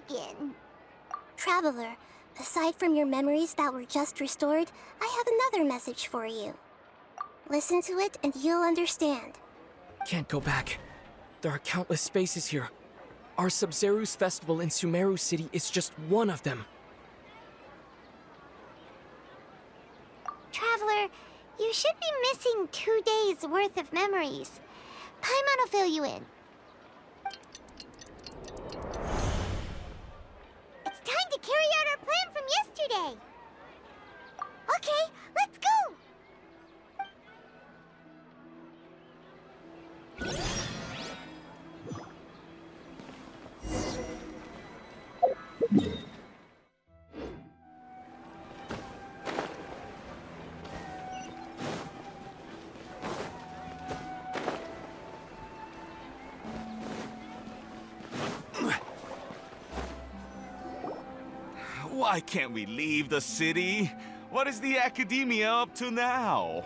again. Traveler, aside from your memories that were just restored, I have another message for you. Listen to it and you'll understand. Can't go back. There are countless spaces here. Our Sabzeruz festival in Sumeru City is just one of them. Traveler, you should be missing 2 days worth of memories. Paimon will fill you in. It's time to carry out our plan from yesterday. Okay, let's go! Why can't we leave the city? What is the academia up to now?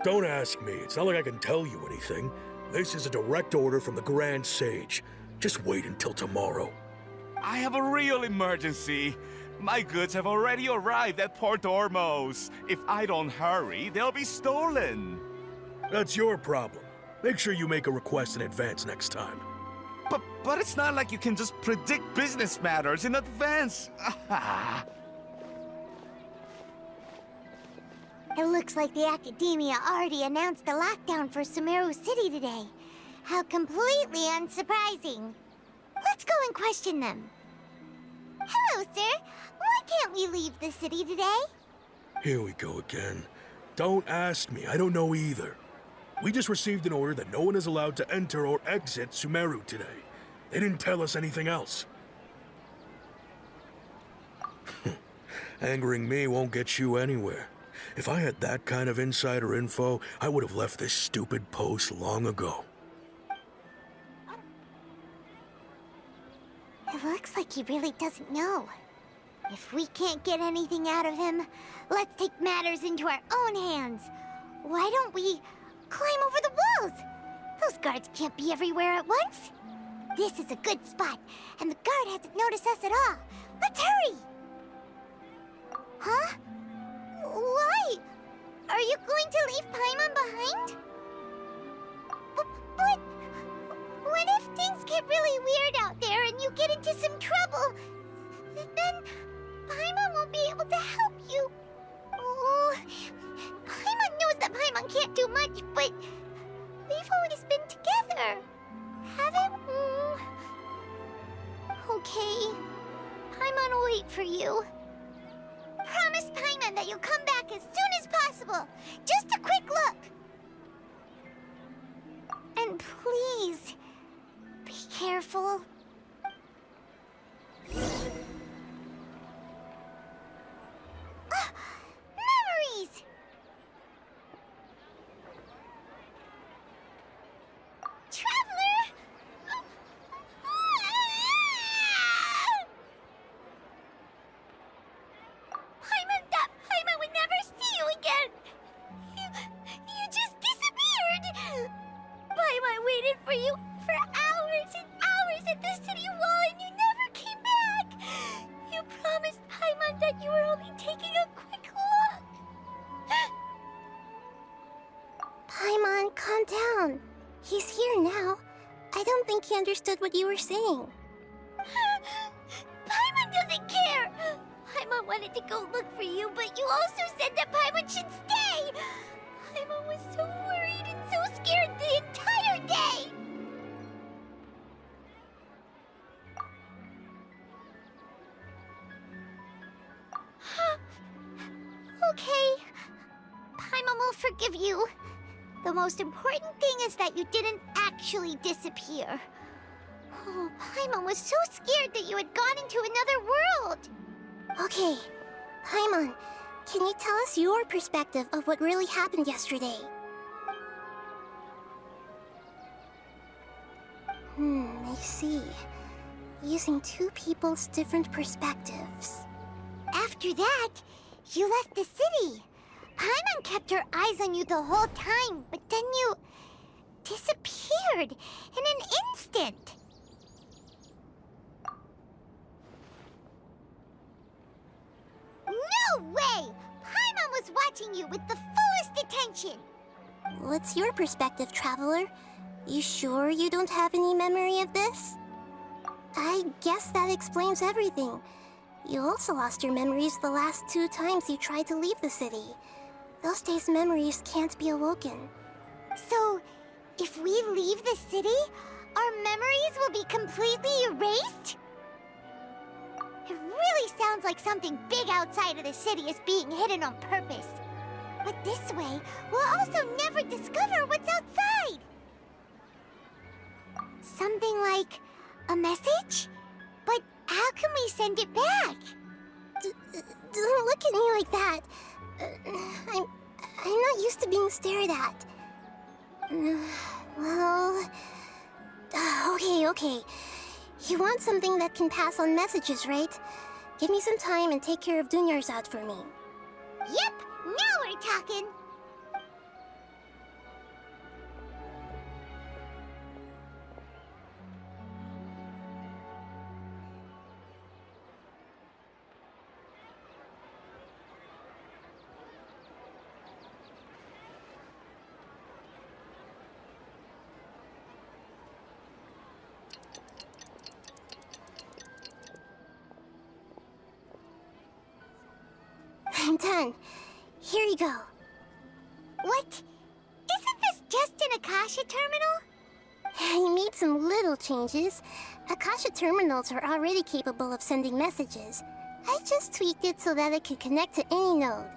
Don't ask me. It's not like I can tell you anything. This is a direct order from the Grand Sage. Just wait until tomorrow. I have a real emergency. My goods have already arrived at Port Ormos. If I don't hurry, they'll be stolen. That's your problem. Make sure you make a request in advance next time. But it's not like you can just predict business matters in advance. It looks like the Academia already announced the lockdown for Sumeru City today. How completely unsurprising. Let's go and question them. Hello, sir. Why can't we leave the city today? Here we go again. Don't ask me. I don't know either. We just received an order that no one is allowed to enter or exit Sumeru today. They didn't tell us anything else. Angering me won't get you anywhere. If I had that kind of insider info, I would have left this stupid post long ago. It looks like he really doesn't know. If we can't get anything out of him, let's take matters into our own hands. Why don't we climb over the walls? Those guards can't be everywhere at once. This is a good spot, and the guard hasn't noticed us at all. Let's hurry! Huh? Why? Are you going to leave Paimon behind? But what if things get really weird out there and you get into some trouble? Then Paimon won't be able to help you. Oh, Paimon knows that Paimon can't do much, but we've always been together, haven't we? Okay, Paimon will wait for you. Promise Paimon that you'll come back as soon as possible. Just a quick look. And please, be careful. Memories! Traveler! Paimon would never see you again! You just disappeared! Paimon waited for you for hours and hours at the city wall and you never came back! You promised Paimon that you were only taking a quick look! Paimon, calm down. He's here now. I don't think he understood what you were saying. Paimon doesn't care! Paimon wanted to go look for you, but you also said that Paimon should stay! Paimon was so worried and so scared the entire day! Okay. Paimon will forgive you. The most important thing is that you didn't actually disappear. Oh, Paimon was so scared that you had gone into another world! Okay, Paimon, can you tell us your perspective of what really happened yesterday? I see. Using two people's different perspectives. After that, you left the city. Paimon kept her eyes on you the whole time, but then you disappeared in an instant. No way! Paimon was watching you with the fullest attention! What's your perspective, Traveler? You sure you don't have any memory of this? I guess that explains everything. You also lost your memories the last 2 times you tried to leave the city. Those days' memories can't be awoken. So, if we leave the city, our memories will be completely erased? It really sounds like something big outside of the city is being hidden on purpose. But this way, we'll also never discover what's outside. Something like a message? But how can we send it back? Don't look at me like that. I'm not used to being stared at. Well... Okay. You want something that can pass on messages, right? Give me some time and take care of Dunyar's out for me. Yep, now we're talking. I'm done. Here you go. What? Isn't this just an Akasha terminal? I made some little changes. Akasha terminals are already capable of sending messages. I just tweaked it so that it can connect to any node.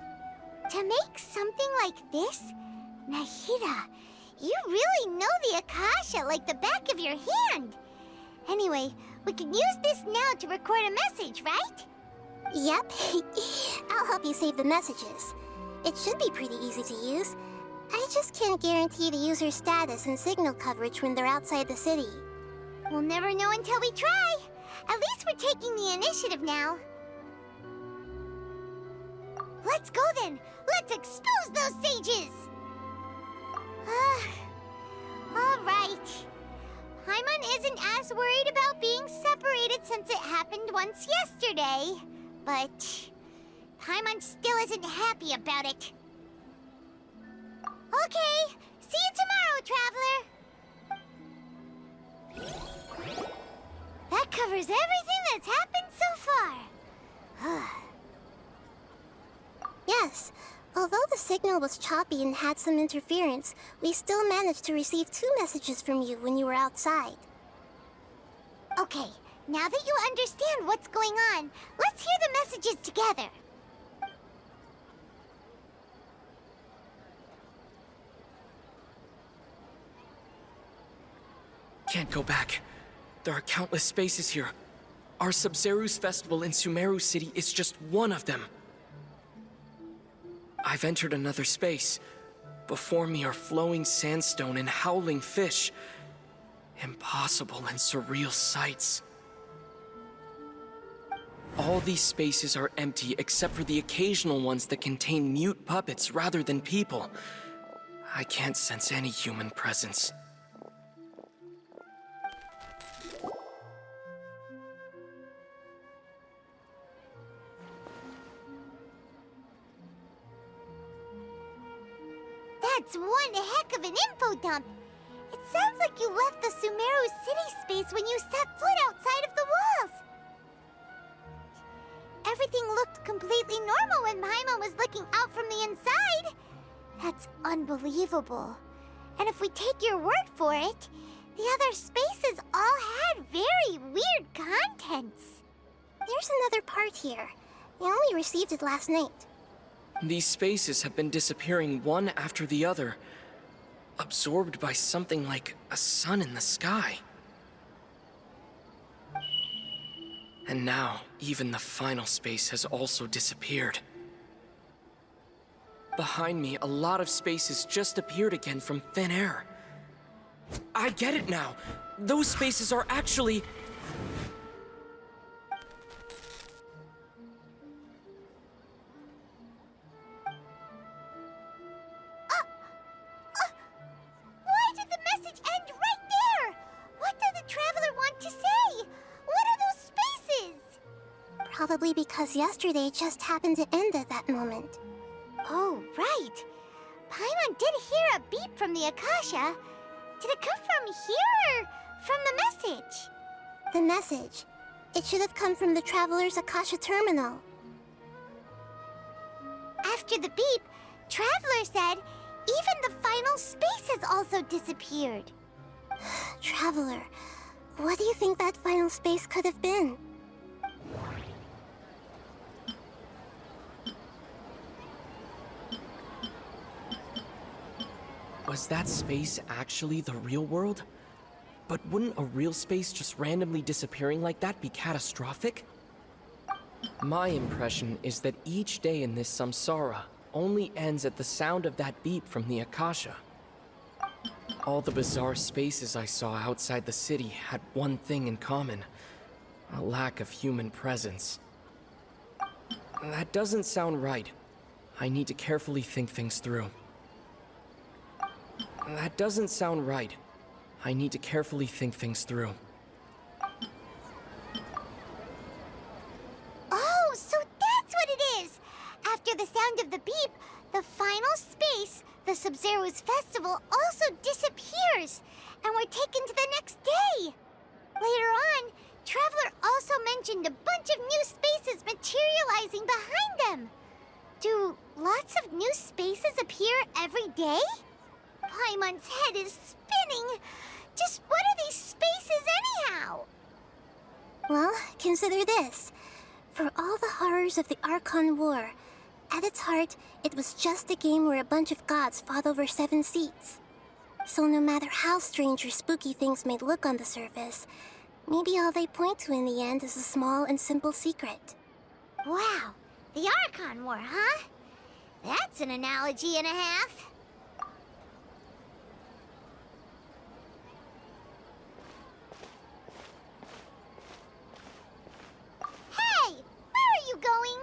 To make something like this? Nahida, you really know the Akasha like the back of your hand. Anyway, we can use this now to record a message, right? Yep. I'll help you save the messages. It should be pretty easy to use. I just can't guarantee the user's status and signal coverage when they're outside the city. We'll never know until we try. At least we're taking the initiative now. Let's go then. Let's expose those sages. All right. Paimon isn't as worried about being separated since it happened once yesterday. But Paimon still isn't happy about it. Okay, see you tomorrow, Traveler. That covers everything that's happened so far. Yes. Although the signal was choppy and had some interference, we still managed to receive 2 messages from you when you were outside. Okay, now that you understand what's going on, let's hear the messages together. Can't go back. There are countless spaces here. Our Sabzeruz festival in Sumeru City is just one of them. I've entered another space. Before me are flowing sandstone and howling fish. Impossible and surreal sights. All these spaces are empty except for the occasional ones that contain mute puppets rather than people. I can't sense any human presence. That's one heck of an info dump. It sounds like you left the Sumeru city space when you set foot outside of the walls. Everything looked completely normal when Paimon was looking out from the inside. That's unbelievable. And if we take your word for it, the other spaces all had very weird contents. There's another part here. I only received it last night. These spaces have been disappearing one after the other, absorbed by something like a sun in the sky. And now, even the final space has also disappeared. Behind me, a lot of spaces just appeared again from thin air. I get it now! Those spaces are actually... Why did the message end right there? What did the Traveler want to say? What are those spaces? probably because yesterday just happened to end at that moment. Oh, right. Paimon did hear a beep from the Akasha. Did it come from here or from the message? The message. It should have come from the Traveler's Akasha terminal. After the beep, Traveler said even the final space has also disappeared. Traveler, what do you think that final space could have been? Was that space actually the real world? But wouldn't a real space just randomly disappearing like that be catastrophic? My impression is that each day in this samsara only ends at the sound of that beep from the Akasha. All the bizarre spaces I saw outside the city had one thing in common: a lack of human presence. That doesn't sound right. I need to carefully think things through. That doesn't sound right. I need to carefully think things through. Oh, so that's what it is! After the sound of the beep, the final space, the Sabzeruz festival, also disappears, and we're taken to the next day. Later on, Traveler also mentioned a bunch of new spaces materializing behind them. Do lots of new spaces appear every day? Paimon's head is spinning. Just what are these spaces anyhow? Well, consider this. For all the horrors of the Archon War, at its heart, it was just a game where a bunch of gods fought over 7 seats. So no matter how strange or spooky things may look on the surface, maybe all they point to in the end is a small and simple secret. Wow, the Archon War, huh? That's an analogy and a half. Hey, where are you going?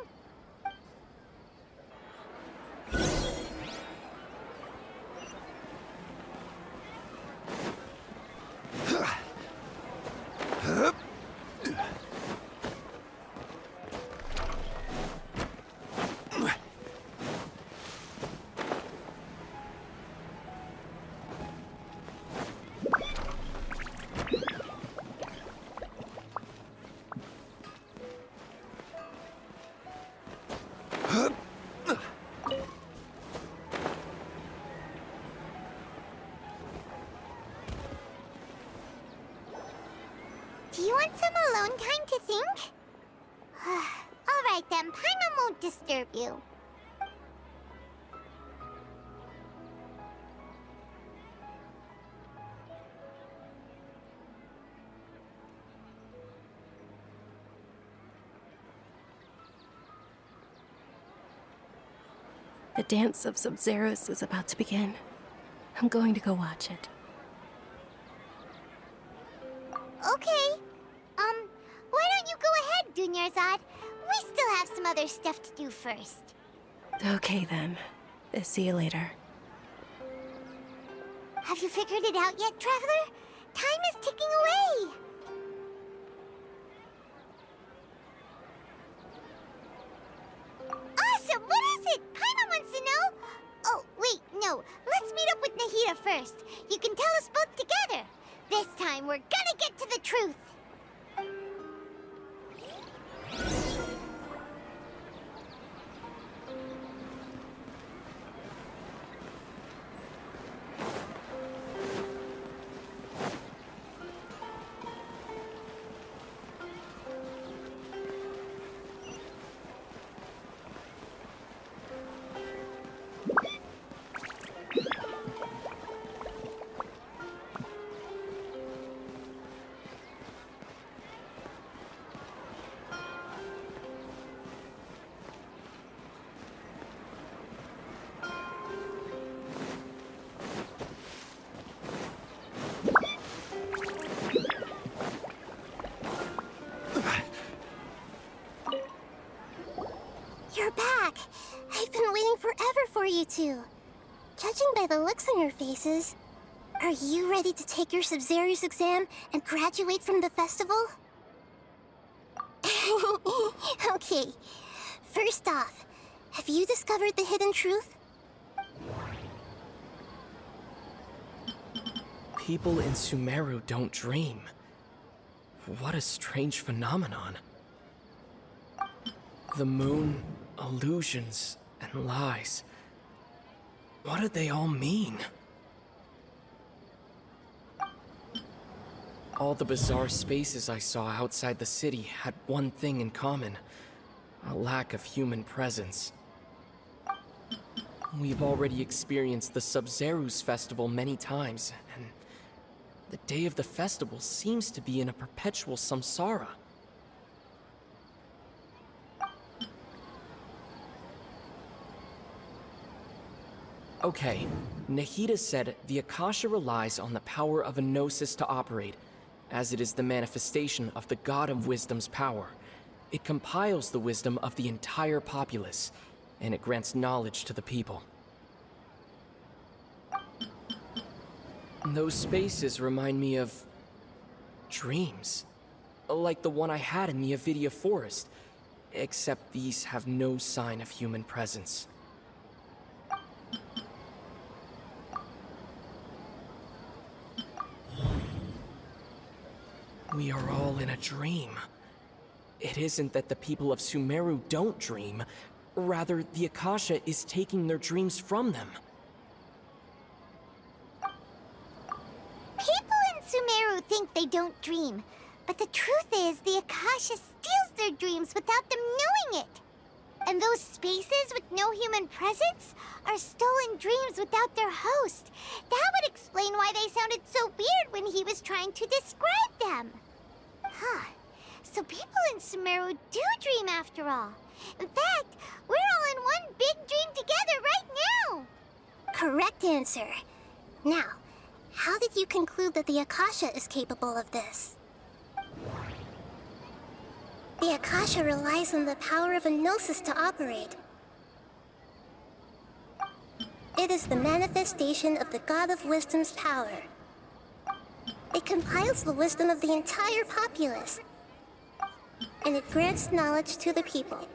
Do you want some alone time to think? All right then, Paimon won't disturb you. The dance of Sabzeruz is about to begin. I'm going to go watch it. Okay. Why don't you go ahead, Dunyarzad? We still have some other stuff to do first. Okay then. See you later. Have you figured it out yet, Traveler? Time is ticking away. Awesome! What is it? Paimon wants to know. Oh, wait, no. Let's meet up with Nahida first. You can tell us both together. This time, we're gonna get to the truth. You're back! I've been waiting forever for you two. Judging by the looks on your faces, are you ready to take your Sabzeruz exam and graduate from the festival? Okay, first off, have you discovered the hidden truth? People in Sumeru don't dream. What a strange phenomenon. The moon, illusions, and lies. What do they all mean? All the bizarre spaces I saw outside the city had one thing in common: a lack of human presence. We've already experienced the Sabzeruz festival many times, and the day of the festival seems to be in a perpetual samsara. Okay, Nahida said the Akasha relies on the power of a gnosis to operate, as it is the manifestation of the God of Wisdom's power. It compiles the wisdom of the entire populace, and it grants knowledge to the people. Those spaces remind me of dreams, like the one I had in the Avidia Forest, except these have no sign of human presence. We are all in a dream. It isn't that the people of Sumeru don't dream, rather the Akasha is taking their dreams from them. People in Sumeru think they don't dream, but the truth is the Akasha steals their dreams without them knowing it. And those spaces with no human presence are stolen dreams without their host. That would explain why they sounded so weird when he was trying to describe them. Huh. So people in Sumeru do dream after all. In fact, we're all in one big dream together right now. Correct answer. Now, how did you conclude that the Akasha is capable of this? The Akasha relies on the power of a gnosis to operate. It is the manifestation of the God of Wisdom's power. It compiles the wisdom of the entire populace, and it grants knowledge to the people.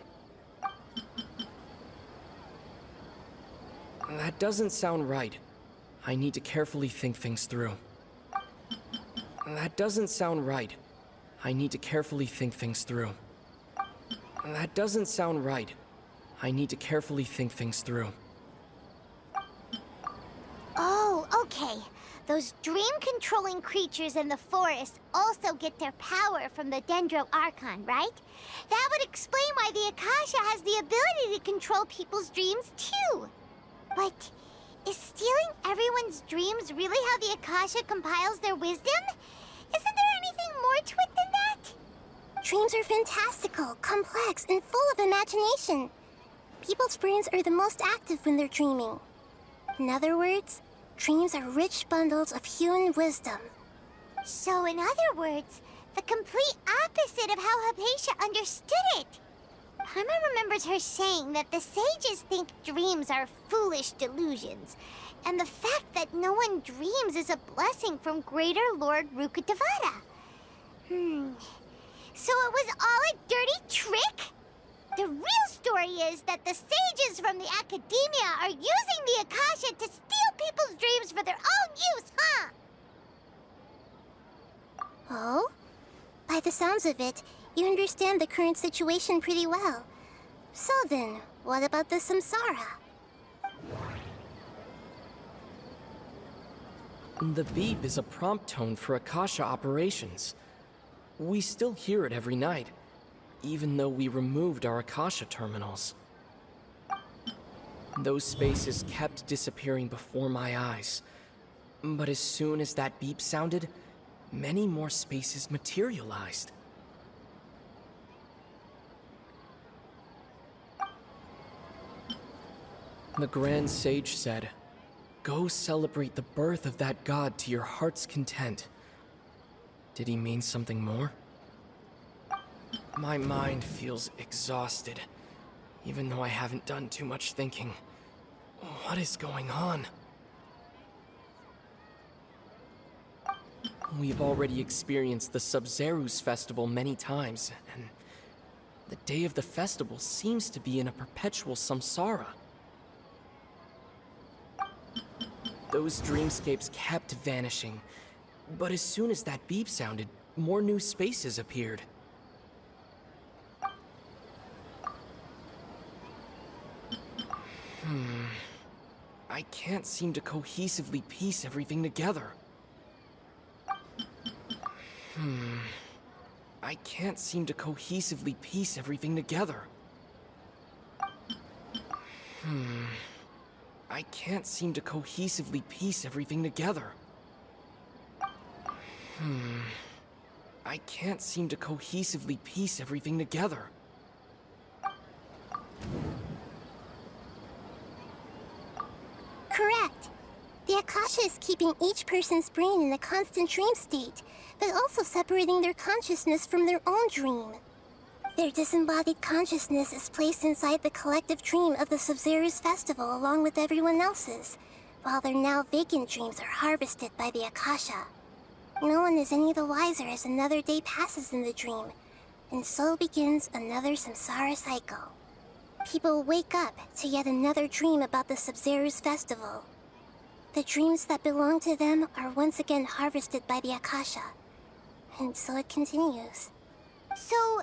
That doesn't sound right. I need to carefully think things through. That doesn't sound right. I need to carefully think things through. That doesn't sound right. I need to carefully think things through. Oh, okay. Those dream-controlling creatures in the forest also get their power from the Dendro Archon, right? That would explain why the Akasha has the ability to control people's dreams, too. But is stealing everyone's dreams really how the Akasha compiles their wisdom? Isn't there anything more to it than that? Dreams are fantastical, complex, and full of imagination. People's brains are the most active when they're dreaming. In other words, dreams are rich bundles of human wisdom. So in other words, the complete opposite of how Hypatia understood it. Paimon remembers her saying that the sages think dreams are foolish delusions, and the fact that no one dreams is a blessing from Greater Lord Rukkhadevata. So it was all a dirty trick? The real story is that the sages from the academia are using the Akasha to steal people's dreams for their own use, huh? Oh? By the sounds of it, you understand the current situation pretty well. So then, what about the samsara? The beep is a prompt tone for Akasha operations. We still hear it every night, even though we removed our Akasha terminals. Those spaces kept disappearing before my eyes. But as soon as that beep sounded, many more spaces materialized. The Grand Sage said, "Go celebrate the birth of that god to your heart's content." Did he mean something more? My mind feels exhausted, even though I haven't done too much thinking. What is going on? We've already experienced the Sabzeruz festival many times, and The day of the festival seems to be in a perpetual samsara. Those dreamscapes kept vanishing, but as soon as that beep sounded, more new spaces appeared. I can't seem to cohesively piece everything together. I can't seem to cohesively piece everything together. I can't seem to cohesively piece everything together. I can't seem to cohesively piece everything together. Correct. The Akasha is keeping each person's brain in a constant dream state, but also separating their consciousness from their own dream. Their disembodied consciousness is placed inside the collective dream of the Sabzeruz festival along with everyone else's, while their now vacant dreams are harvested by the Akasha. No one is any the wiser as another day passes in the dream, and so begins another samsara cycle. People wake up to yet another dream about the Sabzeruz festival. The dreams that belong to them are once again harvested by the Akasha, and so it continues. So,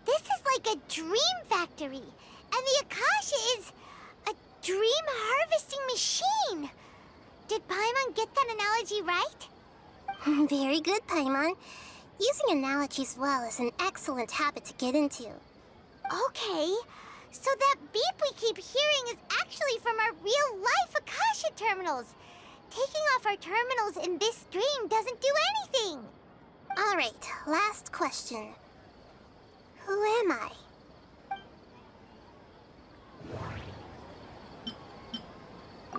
this is like a dream factory, and the Akasha is a dream harvesting machine. Did Paimon get that analogy right? Very good, Paimon. Using analogies well is an excellent habit to get into. Okay, so that beep we keep hearing is actually from our real-life Akasha terminals. Taking off our terminals in this dream doesn't do anything. All right, last question. Who am I?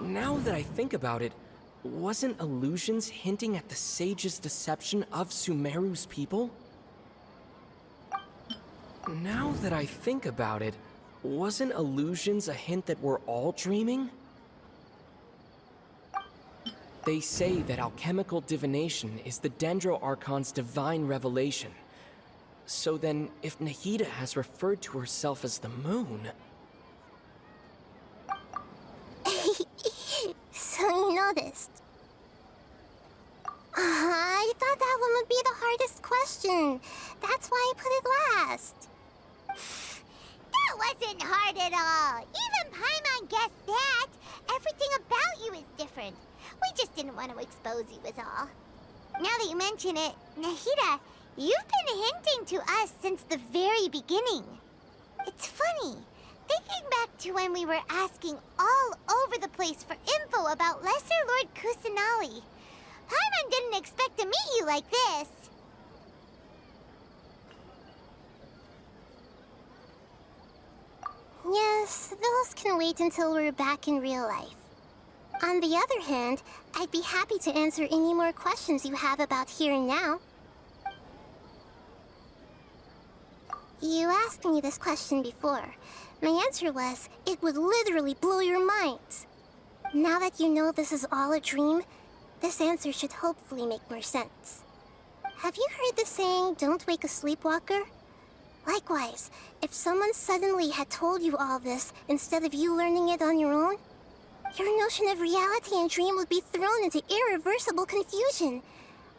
Now that I think about it, wasn't illusions hinting at the sage's deception of Sumeru's people? Now that I think about it, wasn't illusions a hint that we're all dreaming? They say that alchemical divination is the Dendro Archon's divine revelation. So then, if Nahida has referred to herself as the moon... So you noticed. I thought that one would be the hardest question. That's why I put it last. That wasn't hard at all. Even Paimon guessed that. Everything about you is different. We just didn't want to expose you is all. Now that you mention it, Nahida, you've been hinting to us since the very beginning. It's funny. Thinking back to when we were asking all over the place for info about Lesser Lord Kusanali, Paimon didn't expect to meet you like this. Yes, those can wait until we're back in real life. On the other hand, I'd be happy to answer any more questions you have about here and now. You asked me this question before. My answer was, it would literally blow your minds. Now that you know this is all a dream, this answer should hopefully make more sense. Have you heard the saying, don't wake a sleepwalker? Likewise, if someone suddenly had told you all this instead of you learning it on your own, your notion of reality and dream would be thrown into irreversible confusion.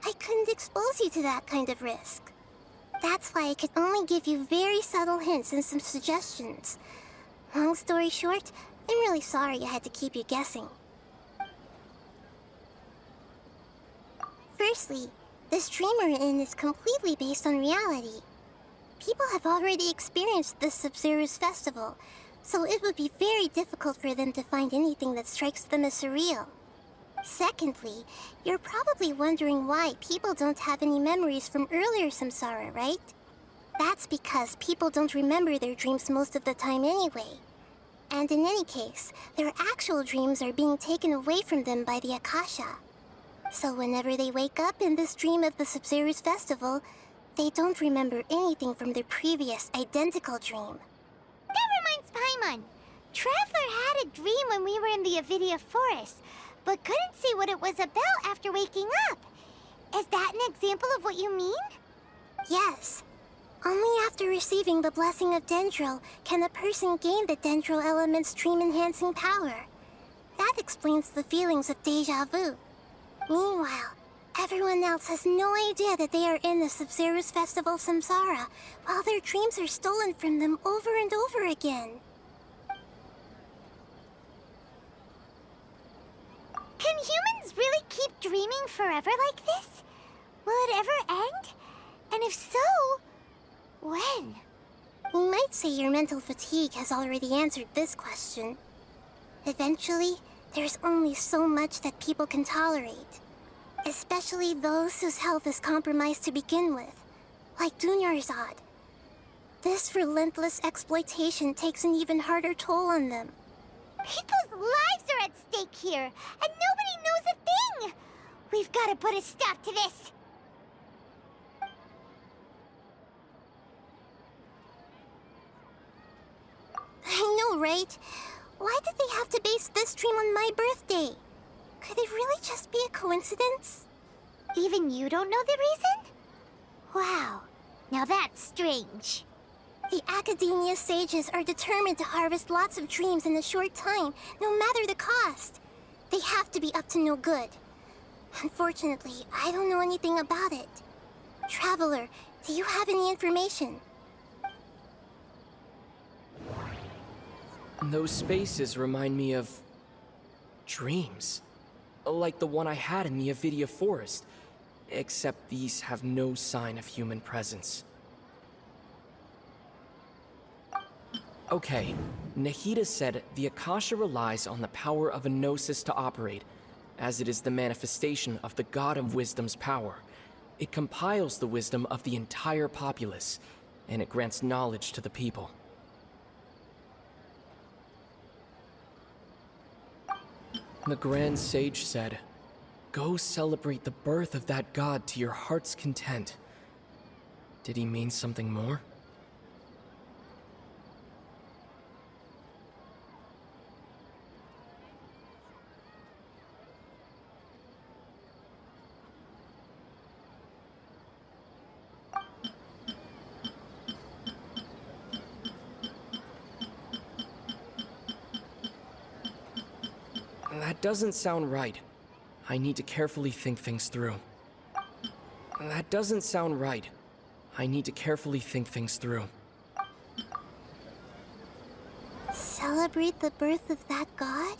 I couldn't expose you to that kind of risk. That's why I could only give you very subtle hints and some suggestions. Long story short, I'm really sorry I had to keep you guessing. Firstly, this dream we're in is completely based on reality. People have already experienced this Sabzeruz festival, so it would be very difficult for them to find anything that strikes them as surreal. Secondly, you're probably wondering why people don't have any memories from earlier samsara, right? That's because people don't remember their dreams most of the time anyway. And in any case, their actual dreams are being taken away from them by the Akasha. So whenever they wake up in this dream of the Sabzeruz festival, they don't remember anything from their previous identical dream. That reminds Paimon. Traveler had a dream when we were in the Avidia forest, but couldn't see what it was about after waking up. Is that an example of what you mean? Yes. Only after receiving the blessing of Dendro can a person gain the Dendro element's dream-enhancing power. That explains the feelings of deja vu. Meanwhile, everyone else has no idea that they are in the Sabzeruz Festival Samsara, while their dreams are stolen from them over and over again. Can humans really keep dreaming forever like this? Will it ever end? And if so, when? You might say your mental fatigue has already answered this question. Eventually, there's only so much that people can tolerate. Especially those whose health is compromised to begin with, like Dunyarzad. This relentless exploitation takes an even harder toll on them. People's lives are at stake here, and nobody knows a thing! We've got to put a stop to this! I know, right? Why did they have to base this dream on my birthday? Could it really just be a coincidence? Even you don't know the reason? Wow, now that's strange. The Academia sages are determined to harvest lots of dreams in a short time, no matter the cost. They have to be up to no good. Unfortunately, I don't know anything about it. Traveler, do you have any information? Those spaces remind me of dreams. Like the one I had in the Avidia Forest. Except these have no sign of human presence. Okay, Nahida said the Akasha relies on the power of a gnosis to operate, as it is the manifestation of the God of Wisdom's power. It compiles the wisdom of the entire populace, and it grants knowledge to the people. The Grand Sage said, "Go celebrate the birth of that god to your heart's content." Did he mean something more? That doesn't sound right. I need to carefully think things through. That doesn't sound right. I need to carefully think things through. Celebrate the birth of that god?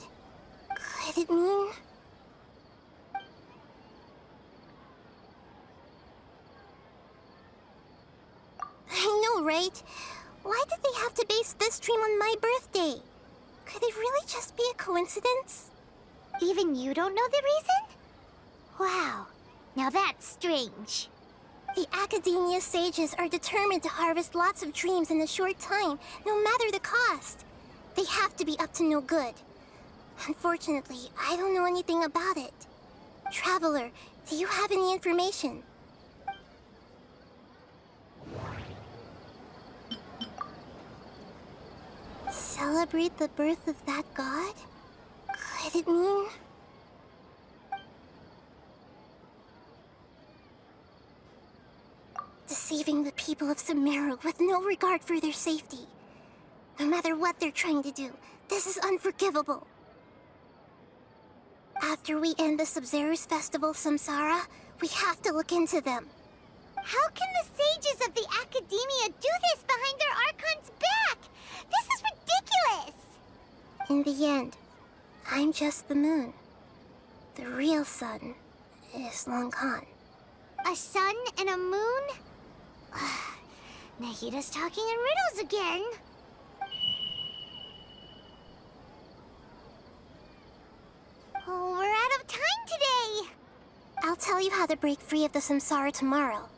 Could it mean... I know, right? Why did they have to base this dream on my birthday? Could it really just be a coincidence? Even you don't know the reason? Wow, now that's strange. The Academia sages are determined to harvest lots of dreams in a short time, no matter the cost. They have to be up to no good. Unfortunately, I don't know anything about it. Traveler, do you have any information? Celebrate the birth of that god? Could it mean... deceiving the people of Sumeru with no regard for their safety. No matter what they're trying to do, this is unforgivable. After we end the Sabzeruz Festival Samsara, we have to look into them. How can the sages of the Academia do this behind their Archon's back? This is ridiculous! In the end, I'm just the moon. The real sun is long gone. A sun and a moon? Nahida's talking in riddles again. Oh, we're out of time today. I'll tell you how to break free of the samsara tomorrow.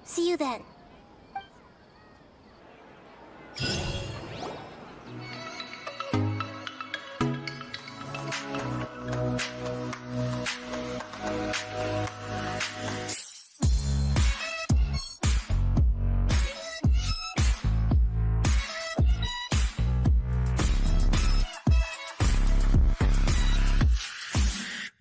See you then.